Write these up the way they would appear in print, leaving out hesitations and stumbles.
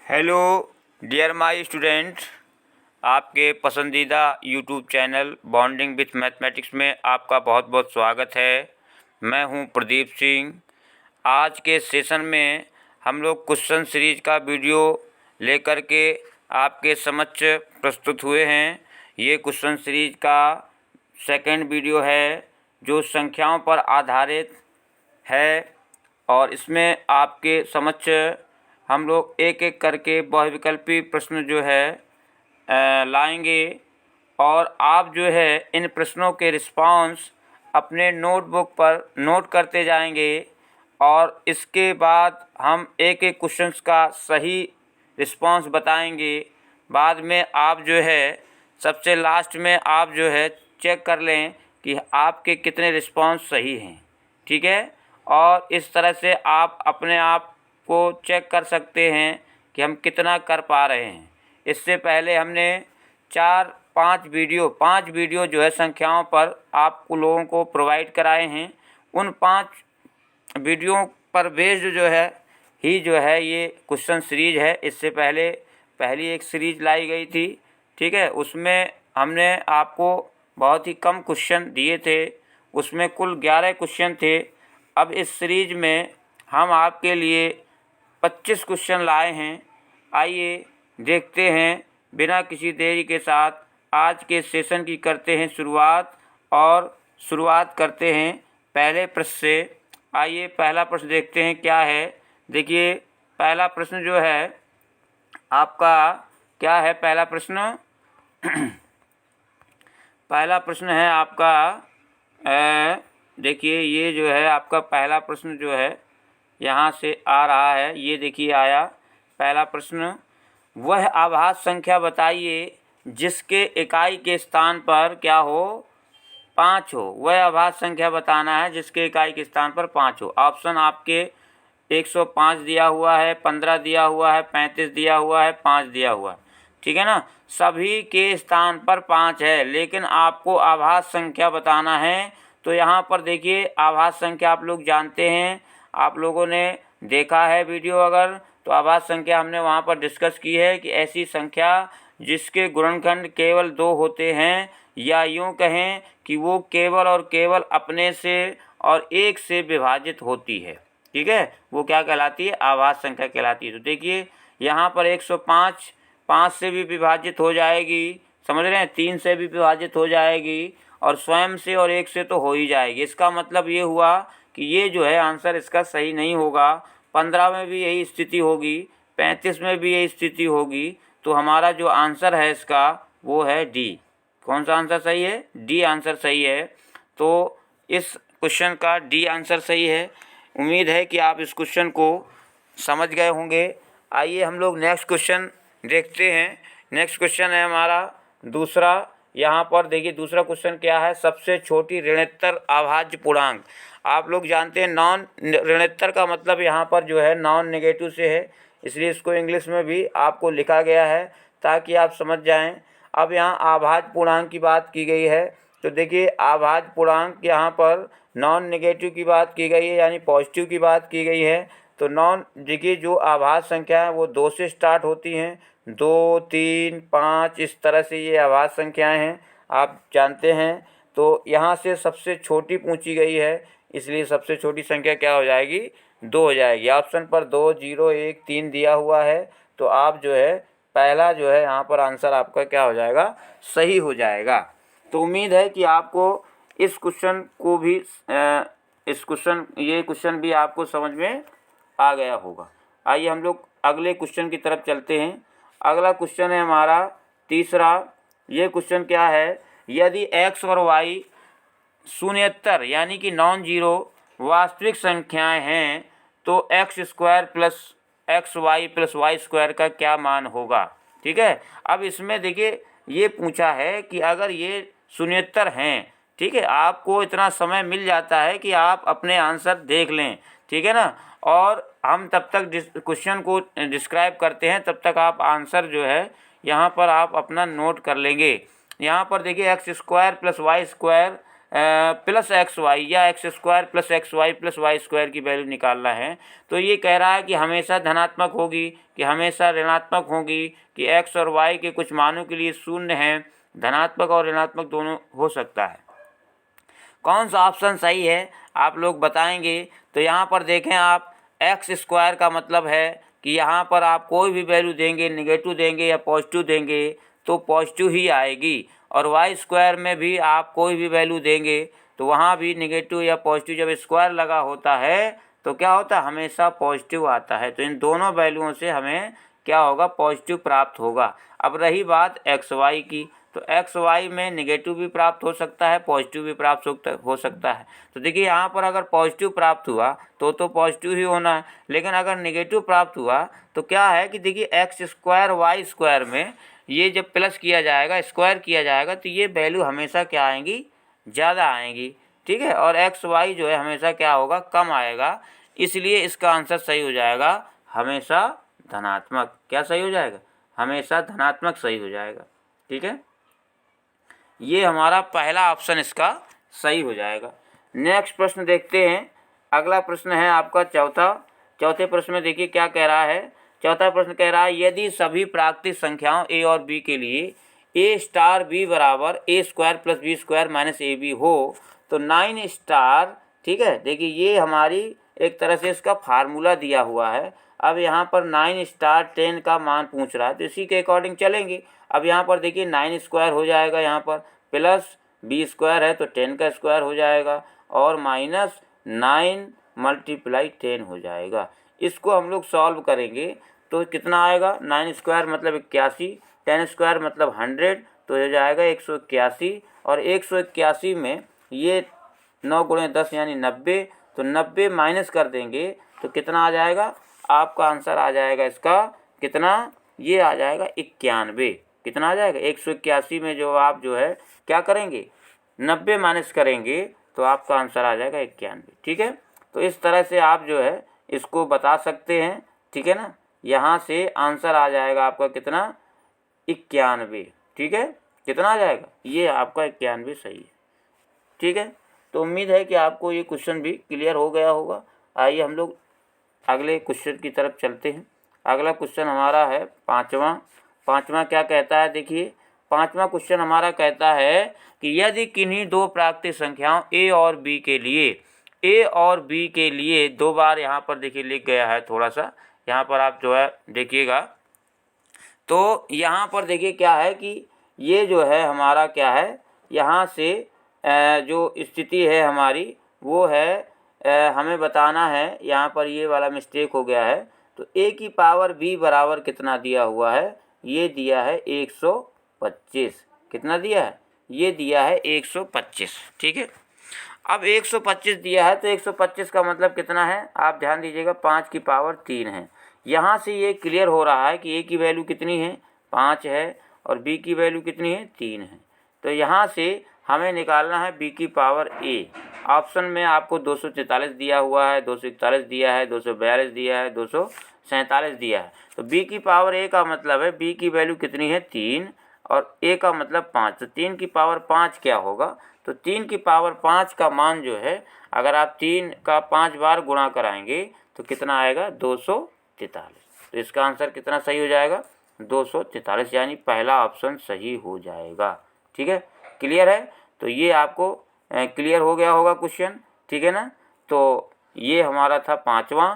Hello dear my student, आपके पसंदीदा YouTube channel bonding with mathematics में आपका बहुत बहुत स्वागत है। मैं हूं प्रदीप सिंह। आज के सेशन में हम लोग क्वेश्चन सीरीज का वीडियो लेकर के आपके समक्ष प्रस्तुत हुए हैं। ये क्वेश्चन सीरीज का सेकंड वीडियो है जो संख्याओं पर आधारित है और इसमें आपके समक्ष हम लोग एक एक करके बहुविकल्पी प्रश्न जो है लाएंगे और आप जो है इन प्रश्नों के रिस्पांस अपने नोटबुक पर नोट करते जाएंगे और इसके बाद हम एक एक क्वेश्चंस का सही रिस्पांस बताएंगे। बाद में आप जो है सबसे लास्ट में आप जो है चेक कर लें कि आपके कितने रिस्पांस सही हैं, ठीक है। और इस तरह से आप अपने आप को चेक कर सकते हैं कि हम कितना कर पा रहे हैं। इससे पहले हमने 5 वीडियो जो है संख्याओं पर आपको लोगों को प्रोवाइड कराए हैं। उन 5 वीडियो पर बेस्ड जो है ये क्वेश्चन सीरीज है। इससे पहले पहली एक सीरीज लाई गई थी, ठीक है। उसमें हमने आपको बहुत ही कम क्वेश्चन दिए थे, उसमें कुल 11 क्वेश्चन थे। अब इस सीरीज में हम आपके लिए 25 क्वेश्चन लाए हैं। आइए देखते हैं बिना किसी देरी के साथ आज के सेशन की करते हैं शुरुआत और शुरुआत करते हैं पहले प्रश्न से। आइए पहला प्रश्न देखते हैं क्या है। देखिए पहला प्रश्न जो है आपका क्या है। पहला प्रश्न पहला प्रश्न है आपका देखिए ये जो है आपका पहला प्रश्न जो है यहाँ से आ रहा है। ये देखिए आया पहला प्रश्न, वह आभाज्य संख्या बताइए जिसके इकाई के स्थान पर क्या हो 5 हो। वह आभाज्य संख्या बताना है जिसके इकाई के स्थान पर 5 हो। ऑप्शन आपके 105 दिया हुआ है, 15 दिया हुआ है, 35 दिया हुआ है, 5 दिया हुआ है, ठीक है ना। सभी के स्थान पर 5 है लेकिन आपको आभाज्य संख्या बताना है। तो यहाँ पर देखिए आभाज्य संख्या आप लोग जानते हैं, आप लोगों ने देखा है वीडियो अगर, तो आभाज्य संख्या हमने वहाँ पर डिस्कस की है कि ऐसी संख्या जिसके गुणनखंड केवल 2 होते हैं, या यूँ कहें कि वो केवल और केवल अपने से और 1 से विभाजित होती है, ठीक है। वो क्या कहलाती है, आभाज्य संख्या कहलाती है। तो देखिए यहाँ पर 105 5 से भी विभाजित हो जाएगी, समझ रहे हैं, 3 से भी विभाजित हो जाएगी और स्वयं से और 1 से तो हो ही जाएगी। इसका मतलब ये हुआ कि ये जो है आंसर इसका सही नहीं होगा। 15 में भी यही स्थिति होगी, 35 में भी यही स्थिति होगी। तो हमारा जो आंसर है इसका वो है डी। कौन सा आंसर सही है, डी आंसर सही है। तो इस क्वेश्चन का डी आंसर सही है। उम्मीद है कि आप इस क्वेश्चन को समझ गए होंगे। आइए हम लोग नेक्स्ट क्वेश्चन देखते हैं। नेक्स्ट क्वेश्चन है हमारा दूसरा। यहाँ पर देखिए दूसरा क्वेश्चन क्या है, सबसे छोटी ऋणोत्तर अभाज्य पूर्णांक। आप लोग जानते हैं नॉन ऋणोत्तर का मतलब यहाँ पर जो है नॉन नेगेटिव से है, इसलिए इसको इंग्लिश में भी आपको लिखा गया है ताकि आप समझ जाएं। अब यहाँ अभाज्य पूर्णांक की बात की गई है, तो देखिए अभाज्य पूर्णांक यहाँ पर नॉन नेगेटिव की बात की गई है, यानी पॉजिटिव की बात की गई है। तो नॉन देखिए जो अभाज्य संख्या है वो 2 से स्टार्ट होती हैं, 2 3 5 इस तरह से ये अभाज्य संख्याएं हैं, आप जानते हैं। तो यहाँ से सबसे छोटी पूछी गई है, इसलिए सबसे छोटी संख्या क्या हो जाएगी, 2 हो जाएगी। ऑप्शन पर 2 0 1 3 दिया हुआ है, तो आप जो है पहला जो है यहाँ पर आंसर आपका क्या हो जाएगा, सही हो जाएगा। तो उम्मीद है कि आपको इस क्वेश्चन को भी ये क्वेश्चन भी आपको समझ में आ गया होगा। आइए हम लोग अगले क्वेश्चन की तरफ चलते हैं। अगला क्वेश्चन है हमारा तीसरा। ये क्वेश्चन क्या है, यदि x और y शून्येतर यानी कि नॉन जीरो वास्तविक संख्याएं हैं तो x² plus XY plus Y² का क्या मान होगा, ठीक है। अब इसमें देखिए ये पूछा है कि अगर ये शून्येतर हैं, ठीक है, आपको इतना समय मिल जाता है कि आप अपने आंसर देख लें, ठीक है ना। और हम तब तक क्वेश्चन को डिस्क्राइब करते हैं, तब तक आप आंसर जो है यहाँ पर आप अपना नोट कर लेंगे। यहाँ पर देखिए x² plus Y² plus x y या x square plus x y square की वैल्यू निकालना है, तो ये कह रहा है कि हमेशा धनात्मक होगी कि हमेशा ऋणात्मक होगी कि एक्स और वाई के कुछ मानों के लिए शून्य है, धनात्मक और ऋणात्मक दोनों हो सकता है। कौन सा ऑप्शन सही है आप लोग बताएंगे। तो यहाँ पर देखें आप, एक्स स्क्वायर का मतलब है कि यहाँ पर आप कोई भी वैल्यू देंगे, निगेटिव देंगे या पॉजिटिव देंगे तो पॉजिटिव ही आएगी, और वाई स्क्वायर में भी आप कोई भी वैल्यू देंगे तो वहाँ भी निगेटिव या पॉजिटिव जब स्क्वायर लगा होता है तो क्या होता है, हमेशा पॉजिटिव आता है। तो इन दोनों वैल्यूओं से हमें क्या होगा, पॉजिटिव प्राप्त होगा। अब रही बात एक्स वाई की, तो एक्स वाई में निगेटिव भी प्राप्त हो सकता है, पॉजिटिव भी प्राप्त हो सकता है। तो देखिए यहाँ पर अगर पॉजिटिव प्राप्त हुआ तो पॉजिटिव ही होना है, लेकिन अगर निगेटिव प्राप्त हुआ तो क्या है कि देखिए एक्स स्क्वायर वाई स्क्वायर में ये जब प्लस किया जाएगा, स्क्वायर किया जाएगा, तो ये वैल्यू हमेशा क्या आएंगी, ज़्यादा आएंगी, ठीक है। और एक्स वाई जो है हमेशा क्या होगा, कम आएगा। इसलिए इसका आंसर सही हो जाएगा हमेशा धनात्मक। क्या सही हो जाएगा, हमेशा धनात्मक सही हो जाएगा, ठीक है। ये हमारा पहला ऑप्शन इसका सही हो जाएगा। नेक्स्ट प्रश्न देखते हैं। अगला प्रश्न है आपका चौथे प्रश्न में देखिए क्या कह रहा है। चौथा प्रश्न कह रहा है, यदि सभी प्राकृतिक संख्याओं ए और बी के लिए ए स्टार बी बराबर a square plus b square minus a b हो तो 9 स्टार, ठीक है। देखिए ये हमारी एक तरह से इसका फार्मूला दिया हुआ है। अब यहाँ पर 9 स्टार 10 का मान पूछ रहा है, तो इसी के अकॉर्डिंग चलेंगे। अब यहाँ पर देखिए 9 स्क्वायर हो जाएगा, यहाँ पर प्लस बी स्क्वायर है तो 10 का स्क्वायर हो जाएगा, और माइनस 9 मल्टीप्लाई 10 हो जाएगा। इसको हम लोग सॉल्व करेंगे तो कितना आएगा, 9 स्क्वायर मतलब 81, 10 स्क्वायर मतलब 100, तो हो जाएगा 181। और 181 में ये 9 गुणे 10 यानी 90, तो 90 माइनस कर देंगे तो कितना आ जाएगा, आपका आंसर आ जाएगा इसका कितना, ये आ जाएगा 91। कितना आ जाएगा, 181 में जो आप जो है क्या करेंगे, 90 माइनस करेंगे तो आपका आंसर आ जाएगा 91, ठीक है। तो इस तरह से आप जो है इसको बता सकते हैं, ठीक है ना। यहाँ से आंसर आ जाएगा आपका कितना, 91, ठीक है। कितना आ जाएगा, ये आपका 91 सही है, ठीक है। तो उम्मीद है कि आपको ये क्वेश्चन भी क्लियर हो गया होगा। आइए हम लोग अगले क्वेश्चन की तरफ चलते हैं। अगला क्वेश्चन हमारा है पाँचवा क्या कहता है, देखिए पाँचवा क्वेश्चन हमारा कहता है कि यदि किन्हीं दो प्राकृतिक संख्याओं ए और बी के लिए 2 बार यहाँ पर देखिए लिख गया है, थोड़ा सा यहाँ पर आप जो है देखिएगा। तो यहाँ पर देखिए क्या है कि ये जो है हमारा क्या है, यहाँ से जो स्थिति है हमारी वो है, हमें बताना है, यहाँ पर ये वाला मिस्टेक हो गया है। तो a की पावर b बराबर कितना दिया हुआ है, ये दिया है 125। कितना दिया है, ये दिया है 125, ठीक है। अब 125 दिया है तो 125 का मतलब कितना है, आप ध्यान दीजिएगा, 5 की पावर 3 है। यहाँ से ये क्लियर हो रहा है कि a की वैल्यू कितनी है, 5 है, और b की वैल्यू कितनी है, 3 है। तो यहाँ से हमें निकालना है b की पावर a। ऑप्शन में आपको 243 दिया हुआ है, 241 दिया है, 242 दिया है, 247 दिया है। तो b की पावर a का मतलब है b की वैल्यू कितनी है, 3, और a का मतलब 5। तो 3 की पावर 5 क्या होगा, तो 3 की पावर 5 का मान जो है, अगर आप 3 का 5 बार गुणा कराएंगे तो कितना आएगा, 243। तो इसका आंसर कितना सही हो जाएगा, 243, यानी पहला ऑप्शन सही हो जाएगा, ठीक है। क्लियर है, तो ये आपको क्लियर हो गया होगा क्वेश्चन, ठीक है ना। तो ये हमारा था पाँचवा।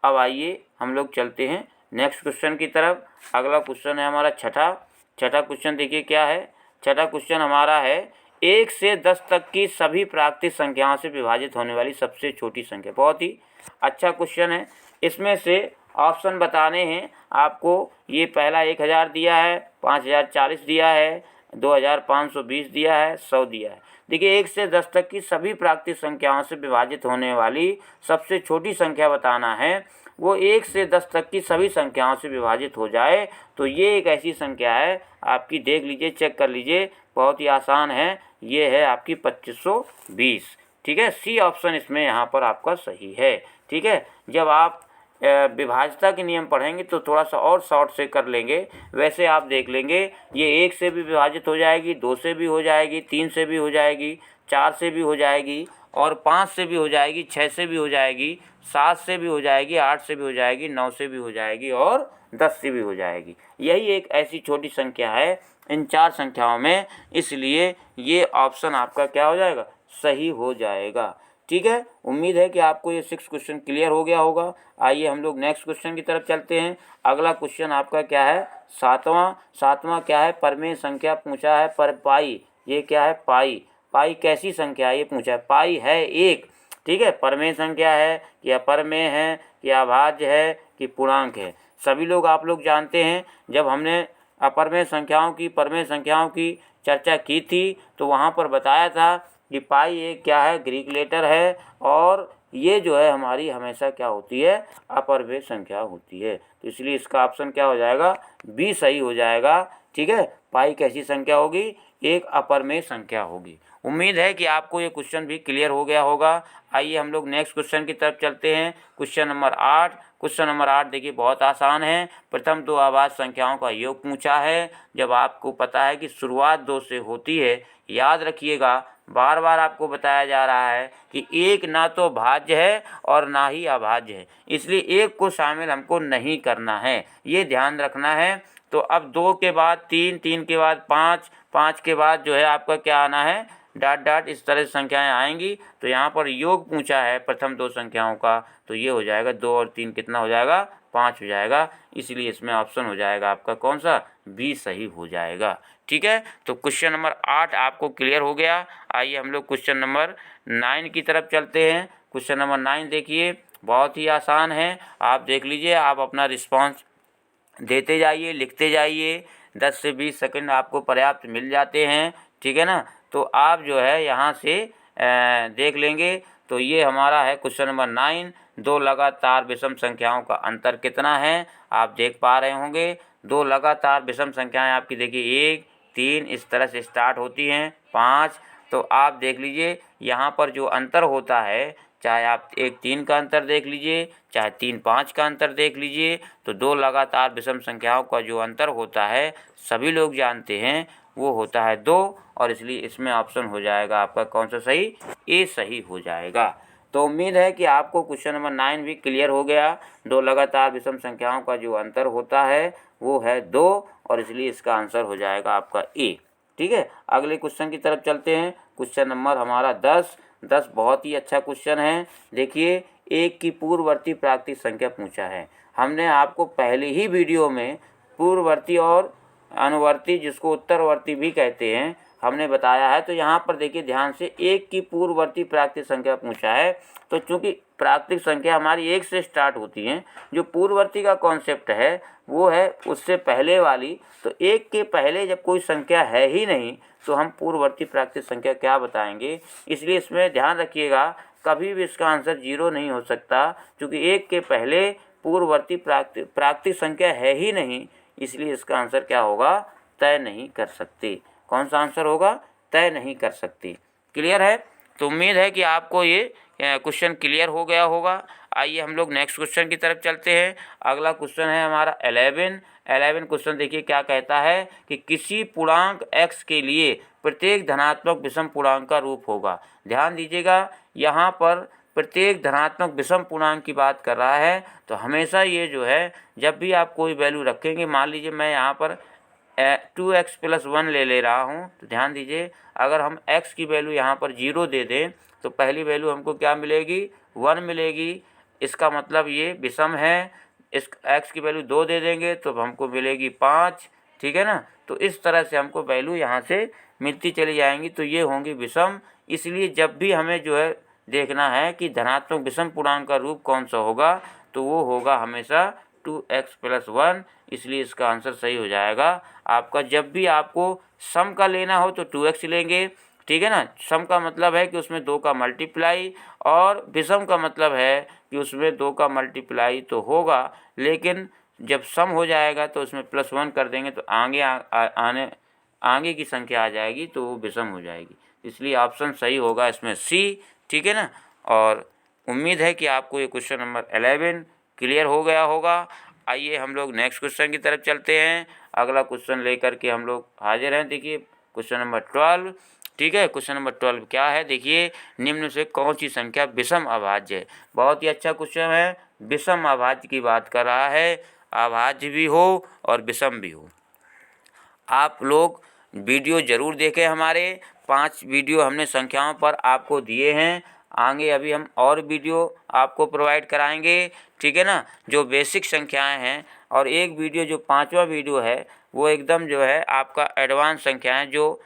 अब आइए हम लोग चलते हैं नेक्स्ट क्वेश्चन की तरफ। अगला क्वेश्चन है हमारा छठा क्वेश्चन। देखिए क्या है, छठा क्वेश्चन हमारा है, 1 से 10 तक की सभी प्राकृतिक संख्याओं से विभाजित होने वाली सबसे छोटी संख्या। बहुत ही अच्छा क्वेश्चन है। इसमें से ऑप्शन बताने हैं आपको। ये पहला 1000 दिया है, 5040 दिया है, 2520 दिया है, 100 दिया है। देखिए 1 से 10 तक की सभी प्राकृतिक संख्याओं से विभाजित होने वाली सबसे छोटी संख्या बताना है। वो 1 से 10 तक की सभी संख्याओं से विभाजित हो जाए तो ये एक ऐसी संख्या है, आपकी देख लीजिए, चेक कर लीजिए, बहुत ही आसान है। ये है आपकी 2520, ठीक है। सी ऑप्शन इसमें यहाँ पर आपका सही है, ठीक है। जब आप विभाज्यता के नियम पढ़ेंगे तो थोड़ा सा और शॉर्ट से कर लेंगे। वैसे आप देख लेंगे ये 1 से भी विभाजित हो जाएगी, 2 से भी हो जाएगी, 3 से भी हो जाएगी, 4 से भी हो जाएगी, और 5 से भी हो जाएगी, 6 से भी हो जाएगी, 7 से भी हो जाएगी, 8 से भी हो जाएगी, 9 से भी हो जाएगी और 10 से भी हो जाएगी। यही एक ऐसी छोटी संख्या है इन 4 संख्याओं में, इसलिए ये ऑप्शन आपका क्या हो जाएगा, सही हो जाएगा। ठीक है, उम्मीद है कि आपको ये 6 क्वेश्चन क्लियर हो गया होगा। आइए हम लोग नेक्स्ट क्वेश्चन की तरफ चलते हैं। अगला क्वेश्चन आपका क्या है, सातवां क्या है, परमेय संख्या पूछा है पर पाई। ये क्या है, पाई। पाई कैसी संख्या है ये पूछा है। पाई है 1। ठीक है, परमेय संख्या है कि अपरमेय है कि अभाज्य है कि पूर्णांक है। सभी लोग आप लोग जानते हैं, जब हमने अपरमेय संख्याओं की परमेय संख्याओं की चर्चा की थी तो वहाँ पर बताया था कि पाई एक क्या है, ग्रीक लेटर है, और ये जो है हमारी हमेशा क्या होती है, अपरमेय संख्या होती है। तो इसलिए इसका ऑप्शन क्या हो जाएगा, बी सही हो जाएगा। ठीक है, पाई कैसी संख्या होगी, एक अपरमेय संख्या होगी। उम्मीद है कि आपको ये क्वेश्चन भी क्लियर हो गया होगा। आइए हम लोग नेक्स्ट क्वेश्चन की तरफ चलते हैं। Question number 8। क्वेश्चन नंबर 8 देखिए बहुत आसान है। प्रथम 2 अभाज्य संख्याओं का योग पूछा है। जब आपको पता है कि शुरुआत 2 से होती है, याद रखिएगा, बार बार आपको बताया जा रहा है कि एक ना तो भाज्य है और ना ही अभाज्य है, इसलिए एक को शामिल हमको नहीं करना है, ये ध्यान रखना है। तो अब 2 के बाद 3, 3 के बाद 5, 5 के बाद जो है आपका क्या आना है, डॉट डॉट, इस तरह से संख्याएं आएंगी। तो यहाँ पर योग पूछा है प्रथम 2 संख्याओं का, तो ये हो जाएगा 2 और 3 कितना हो जाएगा, 5 हो जाएगा। इसलिए इसमें ऑप्शन हो जाएगा आपका कौन सा, बी सही हो जाएगा। ठीक है, तो क्वेश्चन नंबर 8 आपको क्लियर हो गया। आइए हम लोग क्वेश्चन नंबर 9 की तरफ चलते हैं। क्वेश्चन नंबर 9 देखिए बहुत ही आसान है। आप देख लीजिए, आप अपना रिस्पॉन्स देते जाइए, लिखते जाइए। 10 से 20 सेकंड आपको पर्याप्त मिल जाते हैं। ठीक है ना, तो आप जो है यहाँ से देख लेंगे। तो ये हमारा है क्वेश्चन नंबर 9। 2 लगातार विषम संख्याओं का अंतर कितना है, आप देख पा रहे होंगे। 2 लगातार विषम संख्याएं आपकी देखिए 1, 3 इस तरह से स्टार्ट होती हैं, 5। तो आप देख लीजिए यहाँ पर जो अंतर होता है, चाहे आप 1 3 का अंतर देख लीजिए, चाहे 3 5 का अंतर देख लीजिए, तो 2 लगातार विषम संख्याओं का जो अंतर होता है सभी लोग जानते हैं, वो होता है 2, और इसलिए इसमें ऑप्शन हो जाएगा आपका कौन सा सही, ए सही हो जाएगा। तो उम्मीद है कि आपको क्वेश्चन नंबर 9 भी क्लियर हो गया। 2 लगातार विषम संख्याओं का जो अंतर होता है वो है 2, और इसलिए इसका आंसर हो जाएगा आपका ए। ठीक है, अगले क्वेश्चन की तरफ चलते हैं। क्वेश्चन नंबर हमारा 10 बहुत ही अच्छा क्वेश्चन है। देखिए, एक की पूर्ववर्ती प्राकृतिक संख्या पूछा है। हमने आपको पहले ही वीडियो में पूर्ववर्ती और अनुवर्ती, जिसको उत्तरवर्ती भी कहते हैं, हमने बताया है। तो यहाँ पर देखिए ध्यान से, एक की पूर्ववर्ती प्राकृतिक संख्या पूछा है। तो चूंकि प्राकृतिक संख्या हमारी 1 से स्टार्ट होती हैं, जो पूर्ववर्ती का कॉन्सेप्ट है वो है उससे पहले वाली। तो 1 के पहले जब कोई संख्या है ही नहीं तो हम पूर्ववर्ती प्राकृतिक संख्या क्या बताएंगे। इसलिए इसमें ध्यान रखिएगा, कभी भी इसका आंसर 0 नहीं हो सकता, क्योंकि 1 के पहले पूर्ववर्ती प्राकृतिक संख्या है ही नहीं, इसलिए इसका आंसर क्या होगा, तय नहीं कर सकते। कौन सा आंसर होगा, तय नहीं कर सकते। क्लियर है, तो उम्मीद है कि आपको ये क्वेश्चन क्लियर हो गया होगा। आइए हम लोग नेक्स्ट क्वेश्चन की तरफ चलते हैं। अगला क्वेश्चन है हमारा 11 क्वेश्चन। देखिए क्या कहता है कि किसी पूर्णांक x के लिए प्रत्येक धनात्मक विषम पूर्णांक का रूप होगा। ध्यान दीजिएगा, यहाँ पर प्रत्येक धनात्मक विषम पूर्णांक की बात कर रहा है। तो हमेशा ये जो है, जब भी आप कोई वैल्यू रखेंगे, मान लीजिए मैं यहाँ पर 2x + 1 ले रहा हूँ, तो ध्यान दीजिए, अगर हम x की वैल्यू यहाँ पर 0 दे दें तो पहली वैल्यू हमको क्या मिलेगी, 1 मिलेगी। इसका मतलब ये विषम है। इस x की वैल्यू 2 दे देंगे तो हमको मिलेगी 5। ठीक है ना, तो इस तरह से हमको वैल्यू यहाँ से मिलती चली जाएंगी, तो ये होंगी विषम। इसलिए जब भी हमें जो है देखना है कि धनात्मक विषम पूर्णांक का रूप कौन सा होगा, तो वो होगा हमेशा 2x + 1। इसलिए इसका आंसर सही हो जाएगा आपका। जब भी आपको सम का लेना हो तो 2x लेंगे। ठीक है ना, सम का मतलब है कि उसमें 2 का मल्टीप्लाई, और विषम का मतलब है कि उसमें 2 का मल्टीप्लाई तो होगा, लेकिन जब सम हो जाएगा तो उसमें +1 कर देंगे तो आगे की संख्या आ जाएगी, तो वो विषम हो जाएगी। इसलिए ऑप्शन सही होगा इसमें सी। ठीक है ना, और उम्मीद है कि आपको ये क्वेश्चन नंबर 11 क्लियर हो गया होगा। आइए हम लोग नेक्स्ट क्वेश्चन की तरफ चलते हैं। अगला क्वेश्चन लेकर के हम लोग हाजिर हैं। देखिए क्वेश्चन नंबर 12। ठीक है। क्वेश्चन नंबर 12 क्या है, देखिए निम्न से कौन सी संख्या विषम अभाज्य है। बहुत ही अच्छा क्वेश्चन है, विषम अभाज्य की बात कर रहा है, अभाज्य भी हो और विषम भी हो। आप लोग वीडियो ज़रूर देखें, हमारे 5 वीडियो हमने संख्याओं पर आपको दिए हैं। आगे अभी हम और वीडियो आपको प्रोवाइड कराएंगे, ठीक है ना, जो बेसिक संख्याएं हैं। और एक वीडियो जो 5वां वीडियो है वो एकदम जो है आपका एडवांस संख्याएं, जो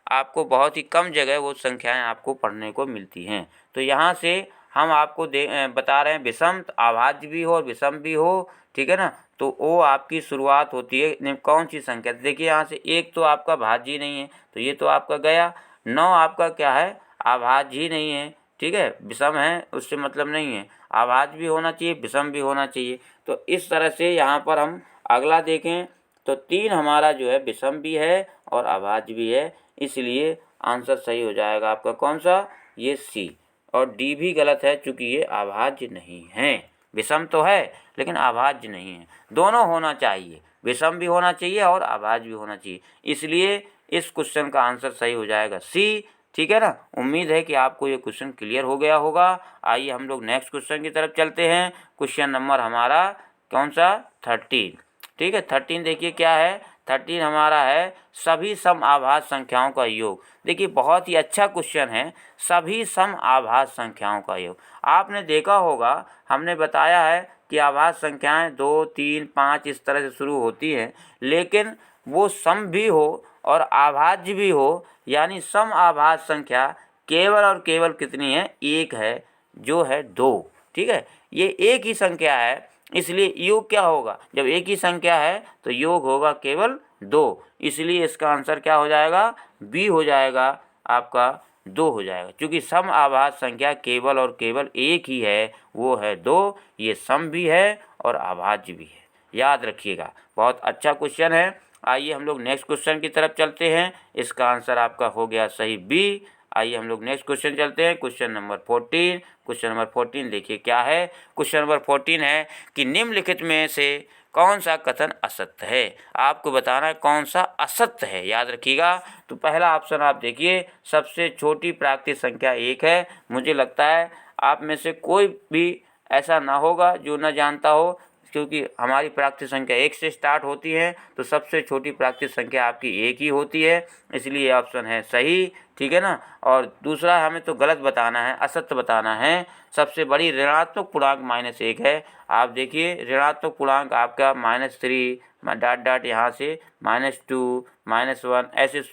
आपको बहुत ही कम जगह वो संख्याएं आपको पढ़ने को मिलती हैं। तो यहाँ से हम आपको बता रहे हैं विषम, अभाज्य भी हो और विषम भी हो, ठीक है ना। तो वो आपकी शुरुआत होती है कौन सी संख्या, देखिए यहाँ से 1 तो आपका भाज्य ही नहीं है, तो ये तो आपका गया। 9 आपका क्या है, अभाज्य ही नहीं है, ठीक है, विषम है, उससे मतलब नहीं है। अभाज्य भी होना चाहिए, विषम भी होना चाहिए। तो इस तरह से यहाँ पर हम अगला देखें तो 3 हमारा जो है विषम भी है और अभाज्य भी है, इसलिए आंसर सही हो जाएगा आपका कौन सा, ये सी। और डी भी गलत है चूँकि ये अभाज्य नहीं है। विषम तो है लेकिन अभाज्य नहीं है। दोनों होना चाहिए, विषम भी होना चाहिए और अभाज्य भी होना चाहिए, इसलिए इस क्वेश्चन का आंसर सही हो जाएगा सी, ठीक है ना। उम्मीद है कि आपको ये क्वेश्चन क्लियर हो गया होगा। आइए हम लोग नेक्स्ट क्वेश्चन की तरफ चलते हैं। क्वेश्चन नंबर हमारा कौन सा, 13, ठीक है। 13 देखिए क्या है, 13 हमारा है सभी सम आभाज्य संख्याओं का योग। देखिए बहुत ही अच्छा क्वेश्चन है, सभी सम आभाज्य संख्याओं का योग। आपने देखा होगा हमने बताया है कि आभाज्य संख्याएं 2, 3, 5 इस तरह से शुरू होती हैं, लेकिन वो सम भी हो और आभाज्य भी हो, यानी सम आभाज्य संख्या केवल और केवल कितनी है, एक है, जो है 2, ठीक है। ये एक ही संख्या है, इसलिए योग क्या होगा, जब एक ही संख्या है तो योग होगा केवल 2, इसलिए इसका आंसर क्या हो जाएगा, बी हो जाएगा आपका, 2 हो जाएगा। क्योंकि सम आभाज्य संख्या केवल और केवल एक ही है, वो है 2। ये सम भी है और अभाज्य भी है, याद रखिएगा। बहुत अच्छा क्वेश्चन है। आइए हम लोग नेक्स्ट क्वेश्चन की तरफ चलते हैं। इसका आंसर आपका हो गया सही बी। आइए हम लोग नेक्स्ट क्वेश्चन चलते हैं, क्वेश्चन नंबर 14। क्वेश्चन नंबर 14 देखिए क्या है, क्वेश्चन नंबर 14 है कि निम्नलिखित में से कौन सा कथन असत्य है। आपको बताना है कौन सा असत्य है, याद रखिएगा। तो पहला ऑप्शन आप देखिए, सबसे छोटी प्राकृतिक संख्या 1 है। मुझे लगता है आप में से कोई भी ऐसा ना होगा जो न जानता हो, क्योंकि हमारी प्राकृतिक संख्या 1 से स्टार्ट होती है, तो सबसे छोटी प्राकृतिक संख्या आपकी 1 ही होती है, इसलिए ऑप्शन है सही, ठीक है ना। और दूसरा हमें तो गलत बताना है, असत्य बताना है। सबसे बड़ी ऋणात्मक पूर्णांक -1 है। आप देखिए ऋणात्मक पूर्णांक आपका -3 डॉट डॉट यहाँ से -2 -1 ऐसे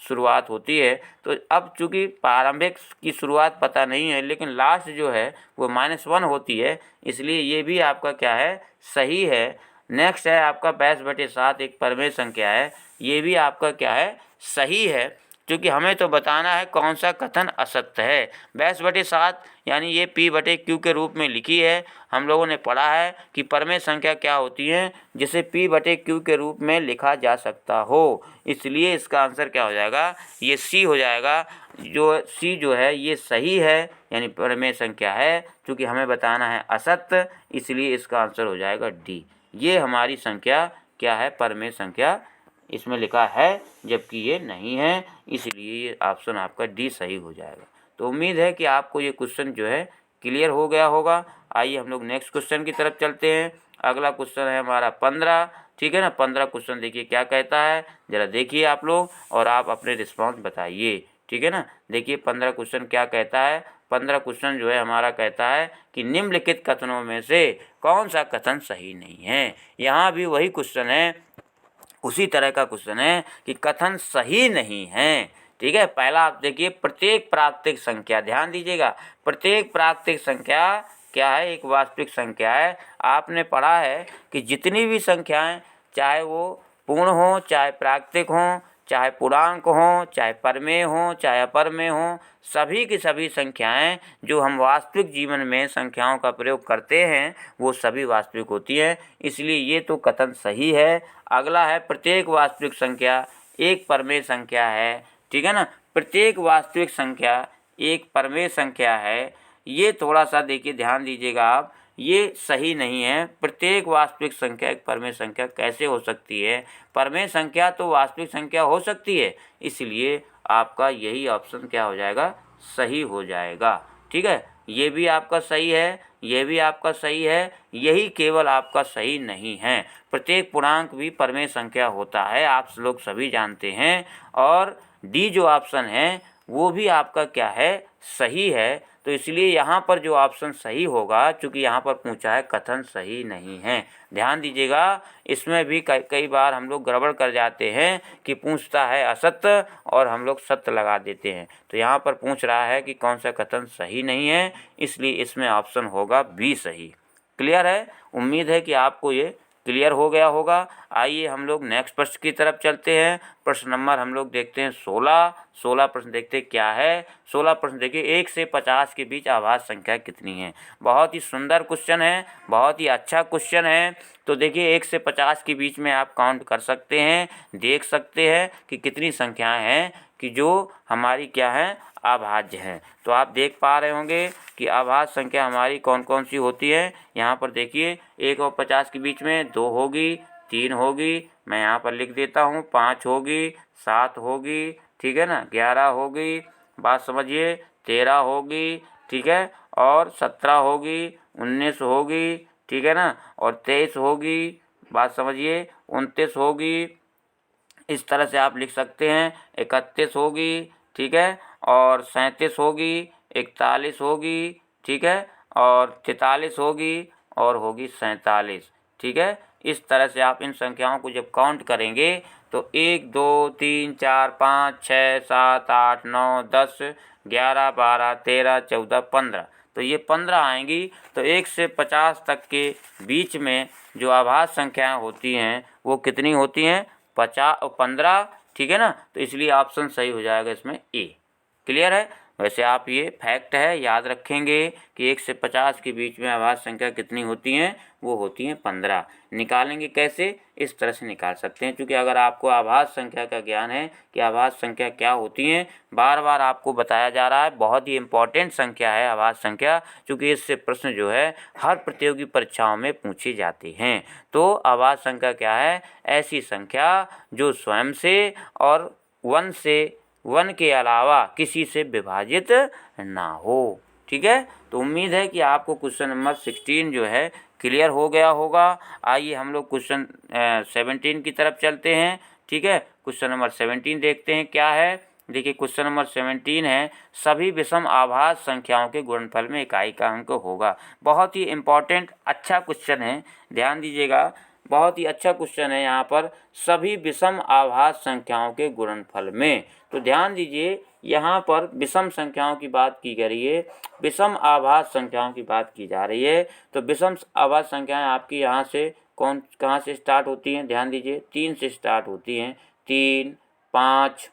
शुरुआत होती है। तो अब चूँकि प्रारंभिक की शुरुआत पता नहीं है, लेकिन लास्ट जो है वो -1 होती है, इसलिए ये भी आपका क्या है, सही है। नेक्स्ट है आपका 22/7 एक परमेय संख्या है, ये भी आपका क्या है, सही है। क्योंकि हमें तो बताना है कौन सा कथन असत्य है। 22/7 यानी ये P/Q के रूप में लिखी है। हम लोगों ने पढ़ा है कि परमेय संख्या क्या होती है, जिसे P/Q के रूप में लिखा जा सकता हो, इसलिए इसका आंसर क्या हो जाएगा, ये सी हो जाएगा। जो सी जो है ये सही है, यानी परमेय संख्या है। क्योंकि हमें बताना है असत्य, इसलिए इसका आंसर हो जाएगा डी। ये हमारी संख्या क्या है, परमेय संख्या इसमें लिखा है, जबकि ये नहीं है, इसलिए ये ऑप्शन आपका डी सही हो जाएगा। तो उम्मीद है कि आपको ये क्वेश्चन जो है क्लियर हो गया होगा। आइए हम लोग नेक्स्ट क्वेश्चन की तरफ चलते हैं। अगला क्वेश्चन है हमारा 15, ठीक है ना। 15 क्वेश्चन देखिए क्या कहता है, ज़रा देखिए आप लोग और आप अपने रिस्पॉन्स बताइए, ठीक है ना। देखिए 15 क्वेश्चन क्या कहता है। 15 क्वेश्चन जो है हमारा कहता है कि निम्नलिखित कथनों में से कौन सा कथन सही नहीं है। यहाँ भी वही क्वेश्चन है, उसी तरह का क्वेश्चन है कि कथन सही नहीं है, ठीक है। पहला आप देखिए, प्रत्येक प्राकृतिक संख्या, ध्यान दीजिएगा, प्रत्येक प्राकृतिक संख्या क्या है, एक वास्तविक संख्या है। आपने पढ़ा है कि जितनी भी संख्याएं, चाहे वो पूर्ण हो, चाहे प्राकृतिक हों, चाहे पूर्णांक हों, चाहे परमेय हों, चाहे अपरमेय हों, सभी की सभी संख्याएं जो हम वास्तविक जीवन में संख्याओं का प्रयोग करते हैं वो सभी वास्तविक होती हैं, इसलिए ये तो कथन सही है। अगला है प्रत्येक वास्तविक संख्या एक परमेय संख्या है, ठीक है ना। प्रत्येक वास्तविक संख्या एक परमेय संख्या है, ये थोड़ा सा देखिए ध्यान दीजिएगा आप, ये सही नहीं है। प्रत्येक वास्तविक संख्या एक परमेय संख्या कैसे हो सकती है, परमेय संख्या तो वास्तविक संख्या हो सकती है, इसलिए आपका यही ऑप्शन क्या हो जाएगा, सही हो जाएगा। ठीक है, ये भी आपका सही है, ये भी आपका सही है, यही केवल आपका सही नहीं है। प्रत्येक पूर्णांक भी परमेय संख्या होता है, आप लोग सभी जानते हैं। और डी जो ऑप्शन है वो भी आपका क्या है, सही है। तो इसलिए यहाँ पर जो ऑप्शन सही होगा, चूँकि यहाँ पर पूछा है कथन सही नहीं है, ध्यान दीजिएगा। इसमें भी कई बार हम लोग गड़बड़ कर जाते हैं कि पूछता है असत्य और हम लोग सत्य लगा देते हैं। तो यहाँ पर पूछ रहा है कि कौन सा कथन सही नहीं है, इसलिए इसमें ऑप्शन होगा बी सही। क्लियर है? उम्मीद है कि आपको ये क्लियर हो गया होगा। आइए हम लोग नेक्स्ट प्रश्न की तरफ चलते हैं। प्रश्न नंबर हम लोग देखते हैं 16 प्रश्न देखते हैं क्या है। 16 प्रश्न देखिए, 1 से 50 के बीच आभाज्य संख्या कितनी है। बहुत ही सुंदर क्वेश्चन है, बहुत ही अच्छा क्वेश्चन है। तो देखिए 1 से 50 के बीच में आप काउंट कर सकते हैं, देख सकते हैं कि कितनी संख्याएं हैं कि जो हमारी क्या है, अभाज्य हैं। तो आप देख पा रहे होंगे कि अभाज्य संख्या हमारी कौन कौन सी होती है। यहाँ पर देखिए 1 और 50 के बीच में 2 होगी, 3 होगी, मैं यहाँ पर लिख देता हूँ, 5 होगी, 7 होगी, ठीक है ना, 11 होगी, बात समझिए, 13 होगी, ठीक है, और 17 होगी, 19 होगी, ठीक है ना, और 23 होगी, बात समझिए, 29 होगी, इस तरह से आप लिख सकते हैं, 31 होगी, ठीक है, और 37 होगी, 41 होगी, ठीक है, और 43 होगी, और होगी 47, ठीक है। इस तरह से आप इन संख्याओं को जब काउंट करेंगे तो 1 2 3 4 5 6 7 8 9 10 11 12 13 14 15, तो ये 15 आएंगी। तो 1 से 50 तक के बीच में जो आभाज्य संख्याएं होती हैं वो कितनी होती हैं, 15, ठीक है ना। तो इसलिए ऑप्शन सही हो जाएगा इसमें ए। क्लियर है? वैसे आप ये फैक्ट है, याद रखेंगे कि 1 से 50 के बीच में आभाज्य संख्या कितनी होती हैं, वो होती हैं 15। निकालेंगे कैसे, इस तरह से निकाल सकते हैं। क्योंकि अगर आपको आभाज्य संख्या का ज्ञान है कि आभाज्य संख्या क्या होती हैं, बार बार आपको बताया जा रहा है, बहुत ही इम्पोर्टेंट संख्या है आभाज्य संख्या, क्योंकि इससे प्रश्न जो है हर प्रतियोगी परीक्षाओं में पूछे जाते हैं। तो आभाज्य संख्या क्या है, ऐसी संख्या जो स्वयं से और 1 के अलावा किसी से विभाजित ना हो। ठीक है, तो उम्मीद है कि आपको क्वेश्चन नंबर 16 जो है क्लियर हो गया होगा। आइए हम लोग क्वेश्चन 17 की तरफ चलते हैं। ठीक है, क्वेश्चन नंबर 17 देखते हैं क्या है। देखिए क्वेश्चन नंबर 17 है, सभी विषम आभाज्य संख्याओं के गुणनफल में इकाई का अंक होगा। बहुत ही इम्पोर्टेंट अच्छा क्वेश्चन है, ध्यान दीजिएगा, बहुत ही अच्छा क्वेश्चन है। यहाँ पर सभी विषम आभाज्य संख्याओं के गुणनफल में, तो ध्यान दीजिए यहाँ पर विषम संख्याओं की बात की जा रही है, विषम आभाज्य संख्याओं की बात की जा रही है। तो विषम आभाज्य संख्याएं आपकी यहाँ से कहाँ से स्टार्ट होती हैं, ध्यान दीजिए 3 से स्टार्ट होती हैं, 3 5,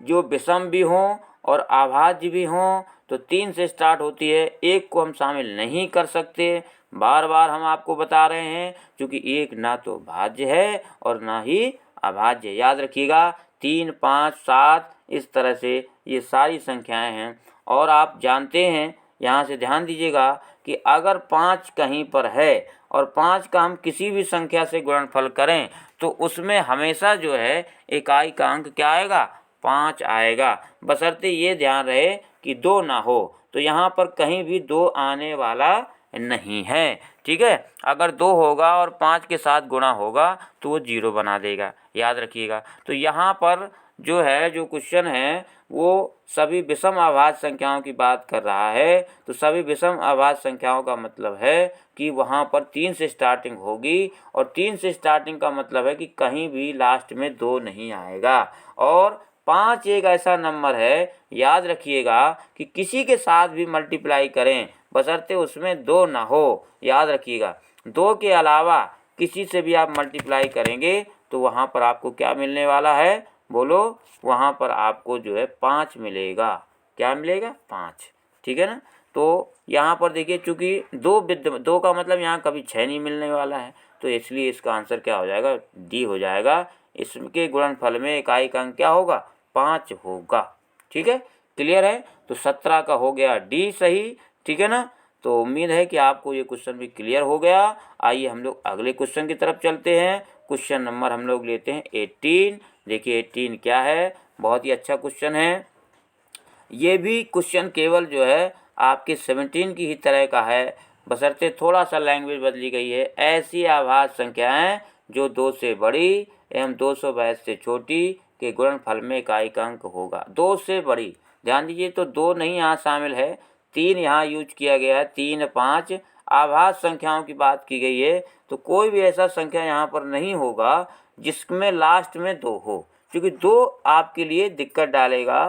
जो विषम भी हों और अभाज्य भी हों तो 3 से स्टार्ट होती है। एक को हम शामिल नहीं कर सकते, बार बार हम आपको बता रहे हैं, क्योंकि एक ना तो भाज्य है और ना ही अभाज्य। याद रखिएगा 3 5 7 इस तरह से ये सारी संख्याएं हैं। और आप जानते हैं, यहाँ से ध्यान दीजिएगा कि अगर 5 कहीं पर है और 5 का हम किसी भी संख्या से गुणनफल करें तो उसमें हमेशा जो है इकाई का अंक क्या आएगा, 5 आएगा, बशर्ते ये ध्यान रहे कि 2 ना हो। तो यहाँ पर कहीं भी 2 आने वाला नहीं है। ठीक है, अगर 2 होगा और 5 के साथ गुणा होगा तो वो 0 बना देगा, याद रखिएगा। तो यहाँ पर जो है, जो क्वेश्चन है वो सभी विषम आभाज्य संख्याओं की बात कर रहा है। तो सभी विषम आभाज्य संख्याओं का मतलब है कि वहाँ पर 3 से स्टार्टिंग होगी, और 3 से स्टार्टिंग का मतलब है कि कहीं भी लास्ट में 2 नहीं आएगा। और 5 एक ऐसा नंबर है, याद रखिएगा, कि किसी के साथ भी मल्टीप्लाई करें बशर्ते उसमें 2 ना हो। याद रखिएगा 2 के अलावा किसी से भी आप मल्टीप्लाई करेंगे तो वहाँ पर आपको क्या मिलने वाला है, बोलो, वहाँ पर आपको जो है 5 मिलेगा। क्या मिलेगा, 5। ठीक है ना। तो यहाँ पर देखिए चूँकि 2 का मतलब यहाँ कभी 6 नहीं मिलने वाला है, तो इसलिए इसका आंसर क्या हो जाएगा, डी हो जाएगा। इसके गुणनफल में इकाई का अंक क्या होगा, 5 होगा। ठीक है, क्लियर है। तो 17 का हो गया डी सही। ठीक है ना। तो उम्मीद है कि आपको ये क्वेश्चन भी क्लियर हो गया। आइए हम लोग अगले क्वेश्चन की तरफ चलते हैं। क्वेश्चन नंबर हम लोग लेते हैं 18। देखिए 18 क्या है, बहुत ही अच्छा क्वेश्चन है। ये भी क्वेश्चन केवल जो है आपके 17 की ही तरह का है, बशर्ते थोड़ा सा लैंग्वेज बदली गई है। ऐसी आभाज्य संख्याएं जो 2 से बड़ी एवं 222 से छोटी के गुणनफल में इकाई का अंक होगा। 2 से बड़ी, ध्यान दीजिए, तो 2 नहीं यहाँ शामिल है, 3 यहाँ यूज किया गया है, 3, 5 आभाज्य संख्याओं की बात की गई है। तो कोई भी ऐसा संख्या यहाँ पर नहीं होगा जिसमें लास्ट में 2 हो, क्योंकि 2 आपके लिए दिक्कत डालेगा।